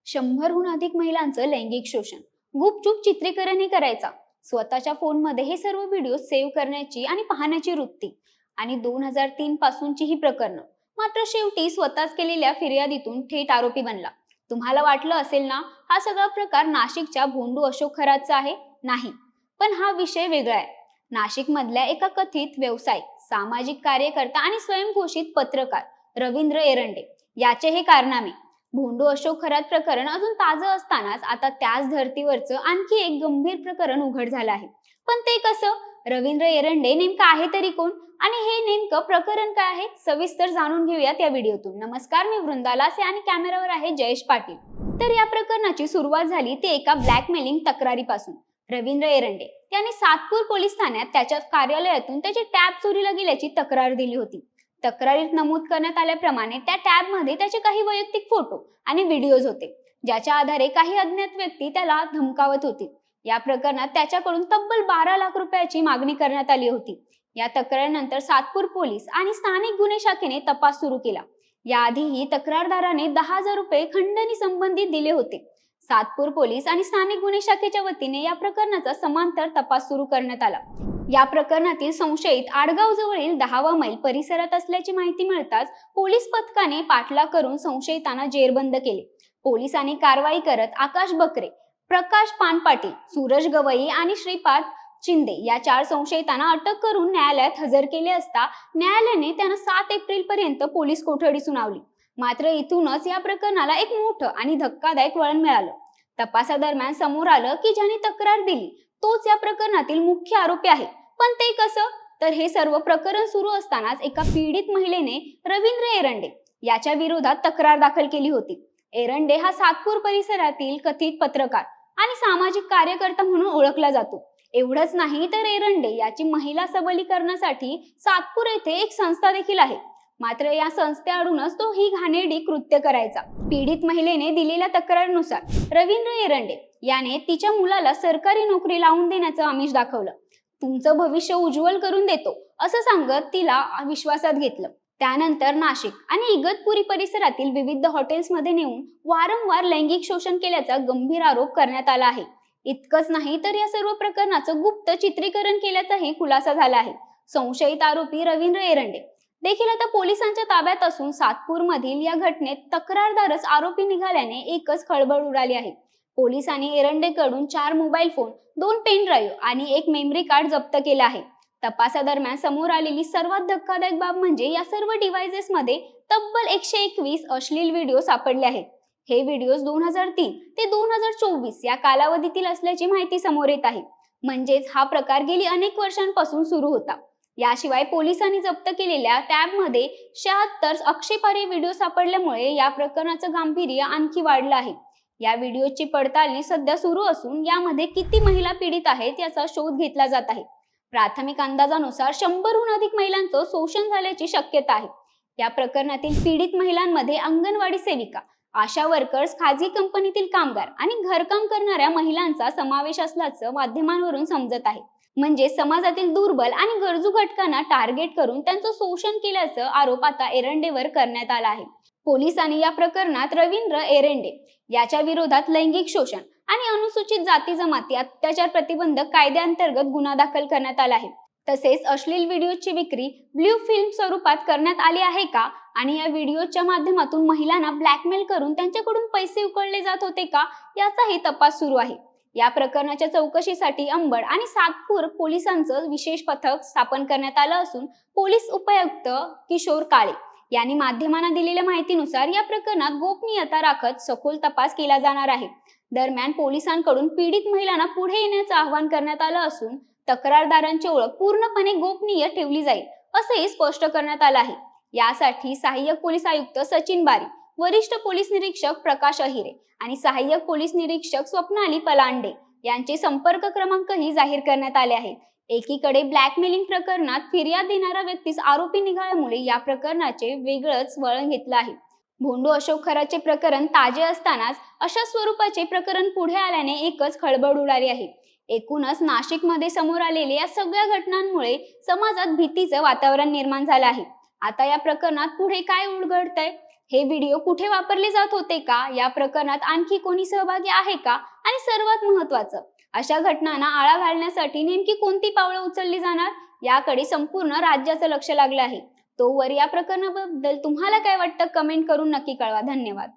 100हून अधिक महिलांचं लैंगिक शोषण, गुपचूप चित्रीकरणही करायचा, स्वतःच्या फोनमध्ये हे सर्व व्हिडिओ सेव्ह करण्याची आणि पाहण्याची वृत्ती आणि 2003 पासूनची ही प्रकरणं. मात्र शेवटी स्वतःच केलेल्या फिर्यादीतून थेट आरोपी बनला. तुम्हाला वाटलं असेल ना, हा सगळा प्रकार नाशिकच्या भोंडू अशोक खरातचा आहे? नाही, पण हा विषय वेगळा आहे. नाशिक मधल्या एका कथित व्यावसायिक, सामाजिक कार्यकर्ता आणि स्वयंघोषित पत्रकार रवींद्र एरंडे याचे हे कारनामे. भोंडू अशोक खरात प्रकरण अजून ताजं असतानाच आता त्याच धर्तीवरचं आणखी एक गंभीर प्रकरण उघड झालं आहे. पण ते कसं? रवींद्र एरंडे नेमका आहे तरी कोण आणि हे नेमकं प्रकरण काय आहे, सविस्तर जाणून घेऊयात या व्हिडिओतून. नमस्कार, मी वृंदालासे आणि कॅमेरावर आहे जयेश पाटील. तर या प्रकरणाची सुरुवात झाली ते एका ब्लॅकमेलिंग तक्रारीपासून. रवींद्र एरंडे यांनी सातपूर पोलीस ठाण्यात त्याच्या कार्यालयातून त्याची टॅब चोरीला गेल्याची तक्रार दिली होती. तक्रारीत नमूद करण्यात आल्याप्रमाणे त्या टॅब मध्ये त्याचे काही वैयक्तिक फोटो आणि व्हिडिओज होते, ज्याच्या आधारे काही अज्ञात व्यक्ती त्याला धमकावत होती. या प्रकरणात त्याच्याकडून तब्बल 12 लाख रुपयाची मागणी करण्यात आली होती. या तक्रारीनंतर सातपूर पोलीस आणि स्थानिक गुन्हे शाखेने तपास सुरू केला. याआधीही तक्रारदाराने 10,000 रुपये खंडणी संबंधित दिले होते. सातपूर पोलीस आणि स्थानिक गुन्हे शाखेच्या वतीने या प्रकरणाचा समांतर तपास सुरू करण्यात आला. या प्रकरणातील संशयित आडगाव जवळील 10वा मैल परिसरात असल्याची माहिती मिळताच पोलीस पथकाने पाठलाग करून संशयितांना जेरबंद केले. पोलिसांनी कारवाई करत आकाश बकरे, प्रकाश पानपाटील, सूरज गवई आणि श्रीपाद चिंदे या 4 संशयितांना अटक करून न्यायालयात हजर केले असता न्यायालयाने त्यांना 7 एप्रिल पर्यंत पोलीस कोठडी सुनावली. मात्र इथूनच या प्रकरणाला एक मोठं आणि धक्कादायक वळण मिळालं. तपासादरम्यान समोर आलं की ज्याने तक्रार दिली तोच या प्रकरणातील मुख्य आरोपी आहे. पण ते कसं? तर हे सर्व प्रकरण सुरू असतानाच एका पीडित महिलेने रवींद्र एरंडे याच्या विरोधात तक्रार दाखल केली होती. एरंडे हा सातपूर परिसरातील कथित पत्रकार आणि सामाजिक कार्यकर्ता म्हणून ओळखला जातो. एवढंच नाही तर एरंडे याची महिला सबलीकरणासाठी सातपूर येथे एक संस्था देखील आहे. मात्र या संस्थेआडूनच तो ही घाणेरडी कृत्य करायचा. पीडित महिलेने दिलेल्या तक्रारीनुसार रवींद्र एरंडे याने तिच्या मुलाला सरकारी नोकरी लावून देण्याचं आमिष दाखवलं. तुमचं भविष्य उज्ज्वल करून देतो असं सांगत तिला विश्वासात घेतलं. त्यानंतर नाशिक आणि इगतपुरी परिसरातील विविध हॉटेल्समध्ये नेऊन वारंवार लैंगिक शोषण केल्याचा गंभीर आरोप करण्यात आला आहे. इतकंच नाही तर या सर्व प्रकरणाचं गुप्त चित्रीकरण केल्याचाही खुलासा झाला आहे. संशयित आरोपी रवींद्र एरंडे देखील आता पोलिसांच्या ताब्यात असून सातपूर मधील या घटनेत तक्रारदारच आरोपी निघाल्याने एकच खळबळ उडाली आहे. पोलिसांनी एरंडेकडून 4 मोबाईल फोन, 2 पेन ड्राईव्ह आणि 1 मेमरी कार्ड जप्त केलं आहे. तपासादरम्यान समोर आलेली सर्वात धक्कादायक बाब म्हणजे या सर्व डिव्हाइसेस मध्ये तब्बल 121 अश्लील व्हिडिओ सापडले आहेत. हे व्हिडिओज 2003 ते 2024 या कालावधीतील असल्याची माहिती समोर येत आहे. म्हणजेच हा प्रकार गेली अनेक वर्षांपासून सुरू होता. याशिवाय पोलिसांनी जप्त केलेल्या टॅबमध्ये 76 आक्षेपार्ह व्हिडिओ सापडल्यामुळे या प्रकरणाचं गांभीर्य आणखी वाढलं आहे. या व्हिडिओची पडताळणी सध्या सुरू असून यामध्ये किती महिला पीडित आहेत याचा शोध घेतला जात आहे. प्राथमिक अंदाजानुसार 100हून अधिक महिलांचं शोषण झाल्याची शक्यता आहे. या प्रकरणातील पीडित महिलांमध्ये अंगणवाडी सेविका, आशा वर्कर्स, खाजगी कंपनीतील कामगार आणि घरकाम करणाऱ्या महिलांचा समावेश असल्याचं माध्यमांवरून समजत आहे. म्हणजे समाजातील दुर्बल आणि गरजू घटकांना टार्गेट करून त्यांचं शोषण केल्याचा आरोप आता एरंडेवर करण्यात आला आहे. पोलिसांनी या प्रकरणात रवींद्र एरंडे याच्या विरोधात लैंगिक शोषण आणि अनुसूचित जाती जमाती अत्याचार प्रतिबंधक कायद्याअंतर्गत गुन्हा दाखल करण्यात आला आहे. तसेच अश्लील व्हिडिओची विक्री ब्ल्यू फिल्म स्वरूपात करण्यात आली आहे का आणि या व्हिडिओच्या माध्यमातून महिलांना ब्लॅकमेल करून त्यांच्याकडून पैसे उकळले जात होते का याचाही तपास सुरू आहे. या प्रकरणाच्या चौकशीसाठी अंबड आणि सातपूर पोलिसांचं विशेष पथक स्थापन करण्यात आलं असून पोलीस उपायुक्त किशोर काळे यांनी माध्यमांना दिलेल्या माहितीनुसार या प्रकरणात गोपनीयता राखत सखोल तपास केला जाणार आहे. दरम्यान पोलिसांकडून पीडित महिलांना पुढे येण्याचं आवाहन करण्यात आलं असून तक्रारदारांची ओळख पूर्णपणे गोपनीय ठेवली जाईल असंही स्पष्ट करण्यात आलं आहे. यासाठी सहाय्यक पोलीस आयुक्त सचिन बारी, वरिष्ठ पोलीस निरीक्षक प्रकाश अहिरे आणि सहाय्यक पोलीस निरीक्षक स्वप्नाली पलांडे यांचे संपर्क क्रमांकही जाहीर करण्यात आले आहेत. एकीकडे ब्लॅकमेलिंग प्रकरणात फिर्याद देणारा व्यक्तीच आरोपी निघाल्यामुळे या प्रकरणाचे वेगळंच वळण घेतलं आहे. भोंडू अशोक खराचे प्रकरण ताजे असतानाच अशा स्वरूपाचे प्रकरण पुढे आल्याने एकच खळबळ उडाली आहे. एकूणच नाशिकमध्ये समोर आलेल्या या सगळ्या घटनांमुळे समाजात भीतीचं वातावरण निर्माण झालं आहे. आता या प्रकरणात पुढे काय उलगडतंय हे व्हिडिओ कुठे वापरले जात होते का, या प्रकरणात आणखी कोणी सहभागी आहे का, आणि सर्वात महत्त्वाचं, अशा घटनांना आळा घालण्यासाठी नेमकी कोणती पावलं उचलली जाणार, याकडे संपूर्ण राज्याचं लक्ष लागलं आहे. तोवर या प्रकरणाबद्दल तुम्हाला काय वाटतं, कमेंट करून नक्की कळवा. धन्यवाद.